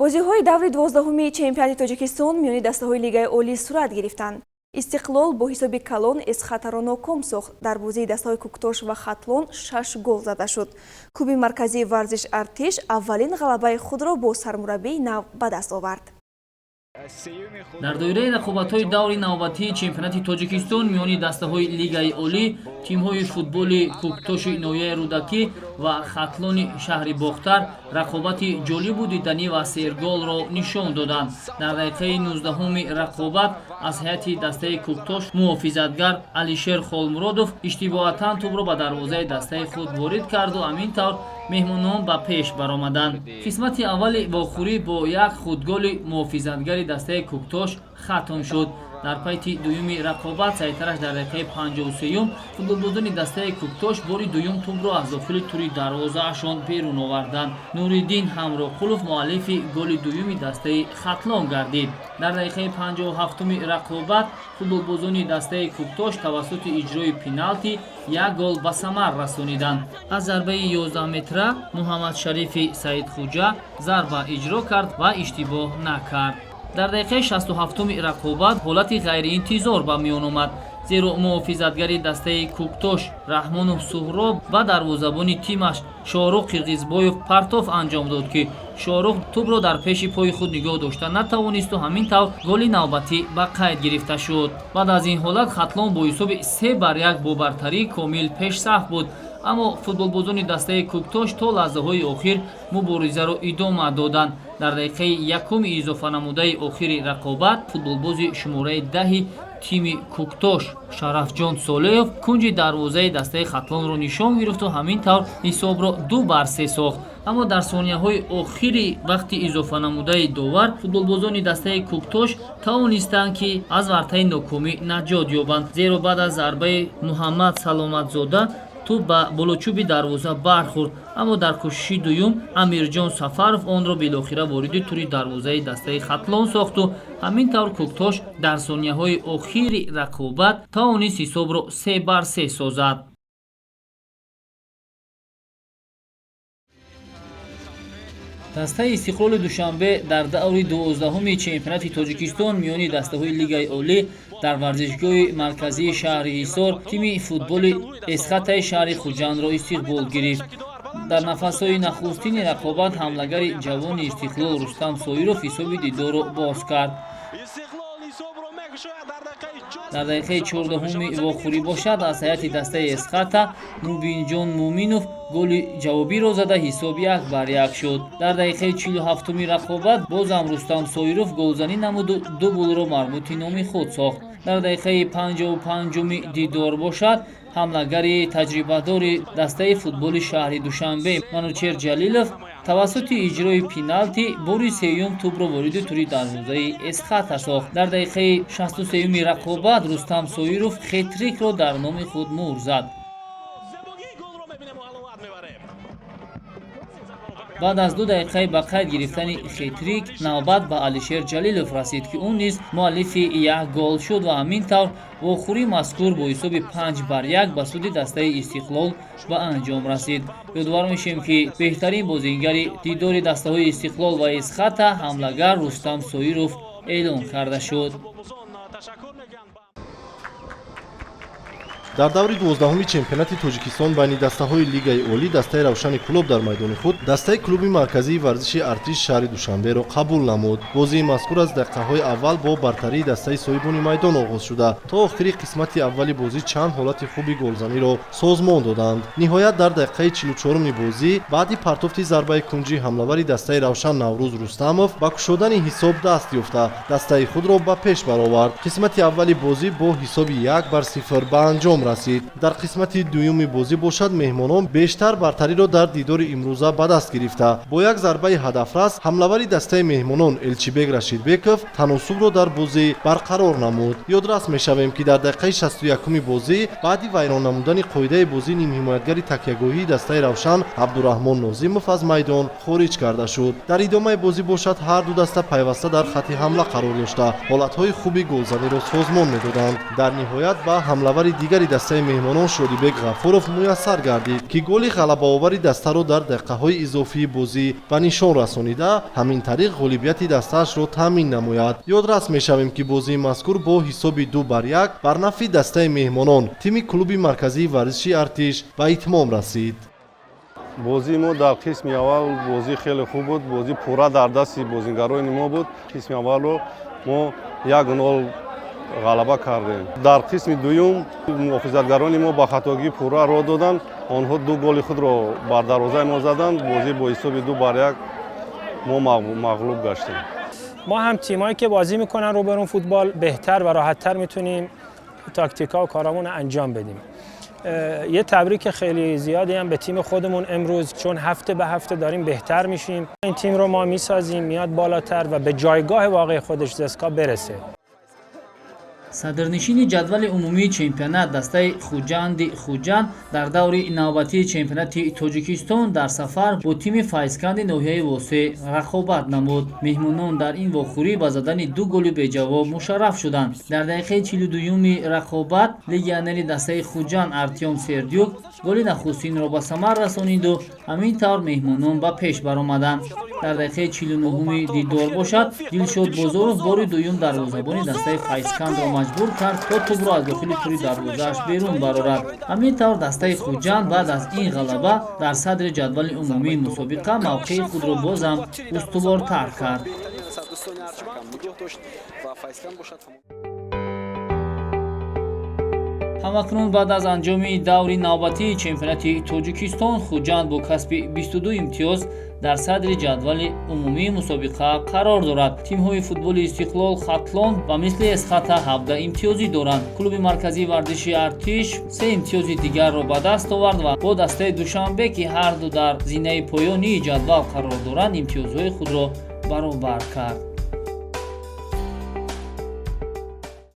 бозиҳои даври 12-уми чемпионати Тоҷикистон миёни дастаҳои Лигаи Олӣ сурат гирифтанд. Истиқлол бо ҳисоби калон Эсхатаро ноком сохт. Дар бозии дастаҳои Куктош ва Хатлон 6 гол зада шуд. Клуби марказии варзиш Артиш аввалин ғалабаи худро бо сармураббии нав ба даст овард. дар доираи рақобатҳои даври навбатии чемпионати Тоҷикистон миёни дастаҳои Лигаи Олӣ тимҳои футболи Куктоши ноҳияи Рудакӣ ва Хатлони шаҳри Бохтар рақобати ҷолибу диданӣ ва серголро нишон доданд. Дар дақиқаи 19-уми рақобат аз ҳайати дастаи Куктош муҳофизатгар Алишер Холмуродов иштибоҳатан тӯбро ба дарвозаи дастаи худ ворид карду ҳамин тавр меҳмонон ба пеш баромаданд. Қисмати аввали вохӯрӣ бо як худголи муҳофизатгари дастаи Куктош хатм шуд. Дар пайти дуюми рақобат сайтараш дар дақиқаи 53-ум футболбозони дастаи Куктош бори дуюм тӯбро аз дохили тури дарвозаашон берун оварданд. Нуриддин Ҳамроқулов муаллифи голи дуюми дастаи Хатлон гардид. Дар дақиқаи 57-уми рақобат футболбозони дастаи Куктош тавассути иҷрои пеналти як гол ба самар расониданд. Аз зарбаи 11 метра Муҳаммадшарифи Саидхуҷа зарба иҷро кард ва иштибоҳ накард. Дар дақиқаи 67-уми рақобат ҳолати ғайриинтизор ба миён омад, зеро муҳофизатгари дастаи Куктош Раҳмонов Суҳроб ба дарвозабони тимаш Шорух Қирғизбоев партов анҷом дод ки Шорух тӯбро дар пеши пои худ нигоҳ дошта натавонисту ҳамин тавр голи навбатӣ ба қайд гирифта шуд. Баъд аз ин ҳолат Хатлон бо ҳисоби 3-1 бо бартарӣ комил пешсаф буд, аммо футболбозони дастаи Куктош то лаҳзаҳои охир муборизаро идома доданд. Дар дақиқаи якуми изофанамудаи охири рақобат футболбози шумораи 10 тими Куктош Шарафҷон Солеев кунҷи дарвозаи дастаи Хатлонро нишон гирифту ҳамин тавр ҳисобро 2-3 сохт. Аммо дар сонияҳои охири вақти изофанамудаи довар футболбозони дастаи Куктош тавонистанд ки аз вартаи нокомӣ наҷот ёбанд, зеро баъд аз зарбаи Муҳаммад Саломатзода тӯб ба болочӯби дарвоза бархӯрд, аммо дар кӯшиши дуюм Амирҷон Сафаров онро билохира вориди тури дарвозаи дастаи Хатлон сохту ҳамин тавр Куктош дар сонияҳои охири рақобат тавонист ҳисобро 3-3 созад. дастаи Истиқлоли Душанбе дар даври 12-уми чемпионати Тоҷикистон миёни дастаҳои Лигаи Олӣ дар варзишгоҳи марказии шаҳри Ҳисор тими футболи Эсхатаи шаҳри Хуҷандро истиқбол гирифт. дар нафасҳои нахустини рақобат ҳамлагари ҷавони Истиқлол Рустам Соиров ҳисоби дидорро боз кард. дар дақиқаи 14-уми вохӯрӣ бошад аз ҳайати дастаи Эсхата Мубинҷон Муминов голи ҷавобиро зада ҳисоб 1-1 шуд. дар дақиқаи 47-уми рақобат бозам Рустам Соиров голзанӣ намуду ду голро марбути номи худ сохт. дар дақиқаи 55-уми дидор бошад ҳамлагари таҷрибадори дастаи футболи шаҳри Душанбе Манучер Ҷалилов тавассути иҷрои пеналти бори сеюм тӯбро вориди тури дарвозаи Эсхата сохт. дар дақиқаи 63-уми рақобат Рустам Соиров хетрикро дар номи худ муҳр зад. баъд аз 2 дақиқаи ба қайд гирифтани хетрик навбат ба Алишер Ҷалилов расид ки он низ муаллифи як гол шуд ва ҳамин тавр вохӯрӣ мазкур бо ҳисоби 5-1 ба суди дастаи Истиқлол ба анҷом расид. ёдовар мешавем ки беҳтарин бозигари дидори дастаҳои Истиқлол ва Эсхата ҳамлагар Рустам Соиров эълон карда шуд. дар даври 12-уми чемпионати Тоҷикистон байни дастаҳои Лигаи Олӣ дастаи Равшани Клуб дар майдони худ дастаи клуби марказии варзиши Артиш шаҳри Душанберо қабул намуд. бозии мазкур аз дақиқаҳои аввал бо бартарии дастаи соҳибони майдон оғоз шуда то охири қисмати аввали бозӣ чанд ҳолати хуби голзаниро созмон доданд. ниҳоят дар дақиқаи 44-уми бозӣ баъди партофти зарбаи кунҷи ҳамлавари дастаи Равшан Наврӯз Рустамов ба кушодани ҳисоб даст ёфта дастаи худро ба пеш баровард. қисмати аввали бозӣ бо ҳисоби 1-0 ба анҷом расид. дар қисмати дуюми бозӣ бошад меҳмонон бештар бартариро дар дидори имрӯза ба даст гирифта бо як зарбаи ҳадафрас ҳамлавари дастаи меҳмонон Элчибек Рашидбеков таносубро дар бозӣ барқарор намуд. ёдрас мешавем ки дар дақиқаи 61-уми бозӣ баъди вайрон намудани қоидаи бозӣ нимҳимоятгари такягоҳии дастаи Равшан Абдураҳмон Нозимов аз майдон хориҷ карда шуд. дар идомаи бозӣ бошад ҳар ду даста пайваста дар хатти ҳамла қарор дошта ҳолатҳои хуби голзаниро созмон медоданд. дар ниҳоят ба ҳамлавари дигари дастаи меҳмонон Шодибек Ғафуров муяссар гардид, ки голи ғалабаовари дастанро дар дақиқаҳои изофии бозӣ ба нишон расонида, ҳамин тариқ ғолибияти дастаашро таъмин намояд. Ёдрас мешавем, ки бозии мазкур бо ҳисоби 2-1 бар нафъи дастаи меҳмонон тими клуби марказии варзиши Артиш ба итмом расид. бозии мо дар қисми аввал бозӣ хеле хуб буд, бозӣ пурра дар дасти бозингарони мо буд. Қисми аввалро мо 1-0 ғалаба кардем. Дар қисми дуюм муҳофизатгарони мо ба хатогӣ пурра роҳ доданд, онҳо 2 голи худро бар дарвозаи мо заданд. бозӣ бо ҳисоби 2-1 мо мағлуб гаштем. ما هم تیمایی که بازی میکنن رو برون فوتبال بهتر و راحت‌تر میتونیم تاکتیکا و کارامون انجام بدیم. یه تبریک خیلی زیادی هم به تیم خودمون امروز، چون هفته به هفته داریم بهتر میشیم. این تیم رو ما میسازیم میاد بالاتر و به جایگاه واقعی خودش زسکا برسه. садрнишини ҷадвали умумии чемпионат дастаи хуҷанди хуҷанд дар даври навбатии чемпионати тоҷикистон дар сафар бо тими файзканди ноҳияи восеъ рақобат намуд. меҳмонон дар ин вохӯрӣ ба задани 2 голи беҷавоб мушарраф шуданд. дар дақиқаи 42-юми рақобат легионери дастаи хуҷанд Артём Сердюк голи нахустинро ба самар расониду ҳамин тавр меҳмонон ба пеш баромаданд. дар дақиқаи 49-уми дидор бошад, Дилшод Бозоров бори дуюм дарвозабони дастаи файзкандро маҷбур кард то тӯбро аз дохили тури дарвозааш берун барорад. ҳамин тавр дастаи хуҷанд баъд аз ин ғалаба дар садри ҷадвали умумии мусобиқа мавқеи худро бозам устувортар кард. ҳамакнун баъд аз анҷоми даври навбатии чемпионати тоҷикистон, хуҷанд бо касби 22 имтиёз дар садри ҷадвали умумии мусобиқа қарор дорад. тимҳои футболи Истиқлол, Хатлон ва мисли Эсхата 17 имтиёзӣ доранд. клуби марказии варзиши Артиш 3 имтиёзи дигарро ба даст овард ва бо дастаи Душанбе, ки ҳарду дар зинаи поёнии ҷадвал қарор доранд, имтиёзҳои худро баробар кард.